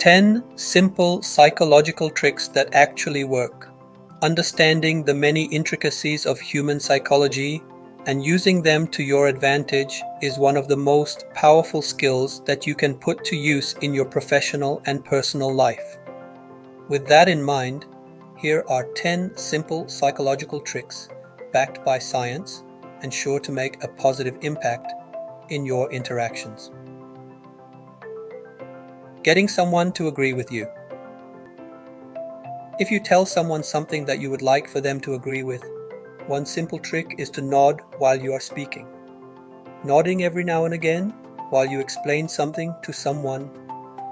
10 simple psychological tricks that actually work. Understanding the many intricacies of human psychology and using them to your advantage is one of the most powerful skills that you can put to use in your professional and personal life. With that in mind, here are 10 simple psychological tricks backed by science and sure to make a positive impact in your interactions. Getting someone to agree with you. If you tell someone something that you would like for them to agree with, one simple trick is to nod while you are speaking. Nodding every now and again while you explain something to someone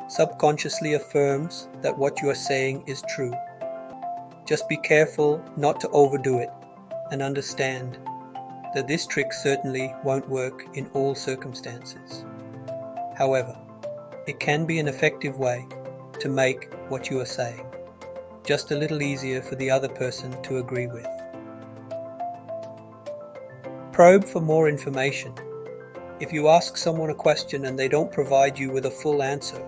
subconsciously affirms that what you are saying is true. Just be careful not to overdo it and understand that this trick certainly won't work in all circumstances. However, it can be an effective way to make what you are saying just a little easier for the other person to agree with. Probe for more information. If you ask someone a question and they don't provide you with a full answer,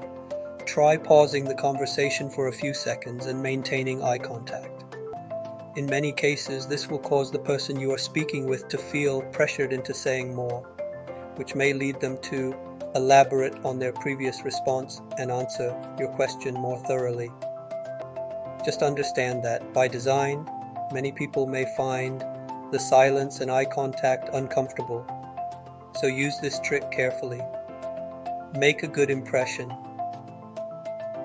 try pausing the conversation for a few seconds and maintaining eye contact. In many cases, this will cause the person you are speaking with to feel pressured into saying more, which may lead them to elaborate on their previous response and answer your question more thoroughly. Just understand that, by design, many people may find the silence and eye contact uncomfortable, so use this trick carefully. Make a good impression.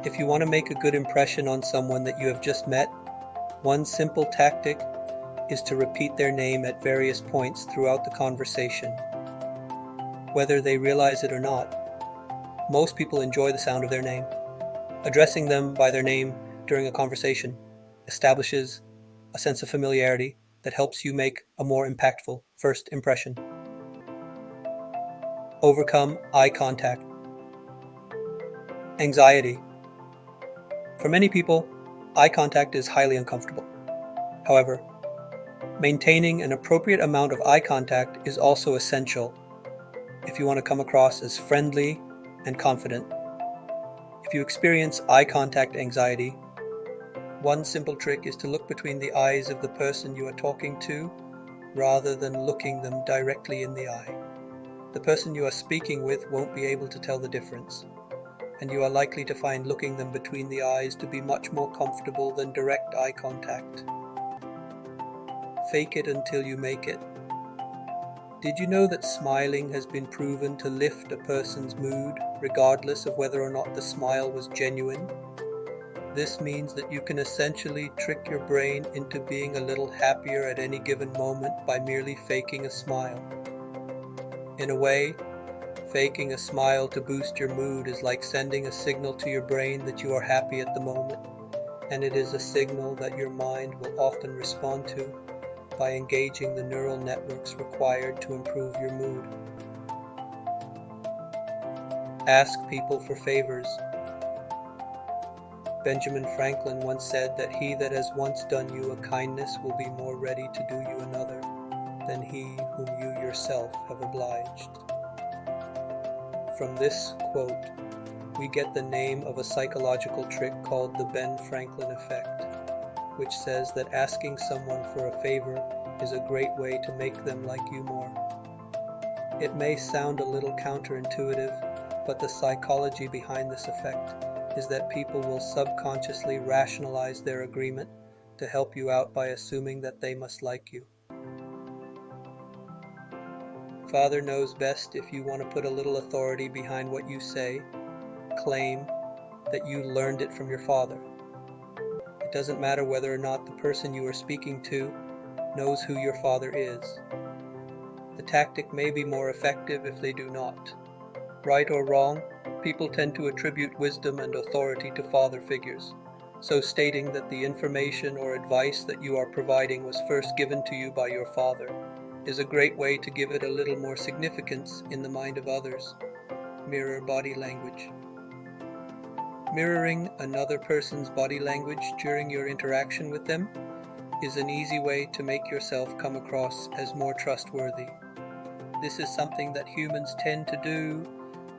If you want to make a good impression on someone that you have just met, one simple tactic is to repeat their name at various points throughout the conversation, whether they realize it or not. Most people enjoy the sound of their name. Addressing them by their name during a conversation establishes a sense of familiarity that helps you make a more impactful first impression. Overcome eye contact. Anxiety. For many people, eye contact is highly uncomfortable. However, maintaining an appropriate amount of eye contact is also essential if you want to come across as friendly and confident. If you experience eye contact anxiety, one simple trick is to look between the eyes of the person you are talking to rather than looking them directly in the eye. The person you are speaking with won't be able to tell the difference, and you are likely to find looking them between the eyes to be much more comfortable than direct eye contact. Fake it until you make it. Did you know that smiling has been proven to lift a person's mood regardless of whether or not the smile was genuine? This means that you can essentially trick your brain into being a little happier at any given moment by merely faking a smile. In a way, faking a smile to boost your mood is like sending a signal to your brain that you are happy at the moment, and it is a signal that your mind will often respond to by engaging the neural networks required to improve your mood. Ask people for favors. Benjamin Franklin once said that he that has once done you a kindness will be more ready to do you another than he whom you yourself have obliged. From this quote, we get the name of a psychological trick called the Ben Franklin effect, which says that asking someone for a favor is a great way to make them like you more. It may sound a little counterintuitive, but the psychology behind this effect is that people will subconsciously rationalize their agreement to help you out by assuming that they must like you. Father knows best. If you want to put a little authority behind what you say, claim that you learned it from your father. It doesn't matter whether or not the person you are speaking to knows who your father is. The tactic may be more effective if they do not. Right or wrong, people tend to attribute wisdom and authority to father figures, so stating that the information or advice that you are providing was first given to you by your father is a great way to give it a little more significance in the mind of others. Mirror body language. Mirroring another person's body language during your interaction with them is an easy way to make yourself come across as more trustworthy. This is something that humans tend to do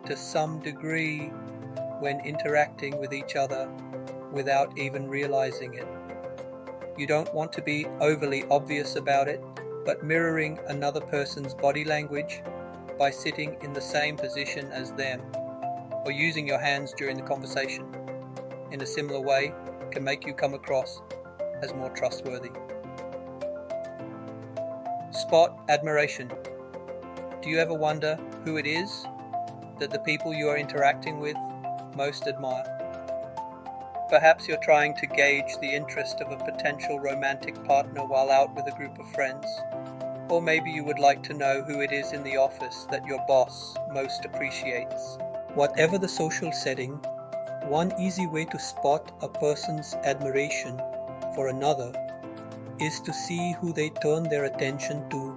to some degree, when interacting with each other without even realizing it. You don't want to be overly obvious about it, but mirroring another person's body language by sitting in the same position as them or using your hands during the conversation in a similar way can make you come across as more trustworthy. Spot admiration. Do you ever wonder who it is that the people you are interacting with most admire? Perhaps you're trying to gauge the interest of a potential romantic partner while out with a group of friends. Or maybe you would like to know who it is in the office that your boss most appreciates. Whatever the social setting, one easy way to spot a person's admiration for another is to see who they turn their attention to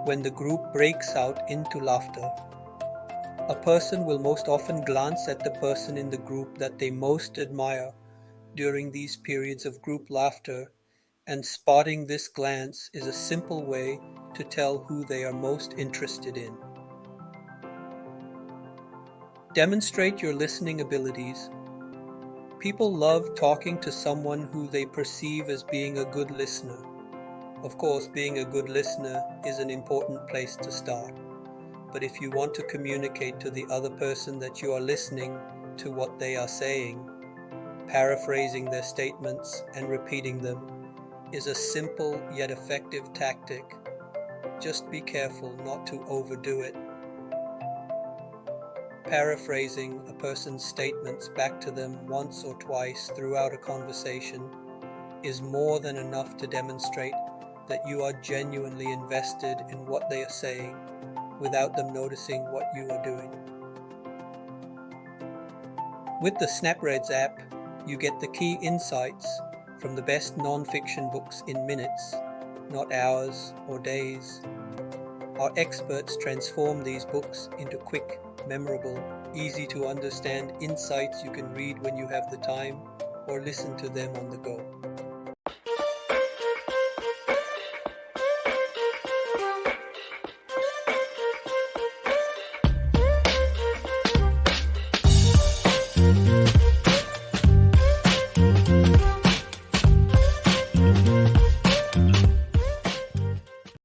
when the group breaks out into laughter. A person will most often glance at the person in the group that they most admire during these periods of group laughter, and spotting this glance is a simple way to tell who they are most interested in. Demonstrate your listening abilities. People love talking to someone who they perceive as being a good listener. Of course, being a good listener is an important place to start. But if you want to communicate to the other person that you are listening to what they are saying, paraphrasing their statements and repeating them is a simple yet effective tactic. Just be careful not to overdo it. Paraphrasing a person's statements back to them once or twice throughout a conversation is more than enough to demonstrate that you are genuinely invested in what they are saying without them noticing what you are doing. With the SnapReads app, you get the key insights from the best non-fiction books in minutes, not hours or days. Our experts transform these books into quick, memorable, easy to understand insights you can read when you have the time or listen to them on the go.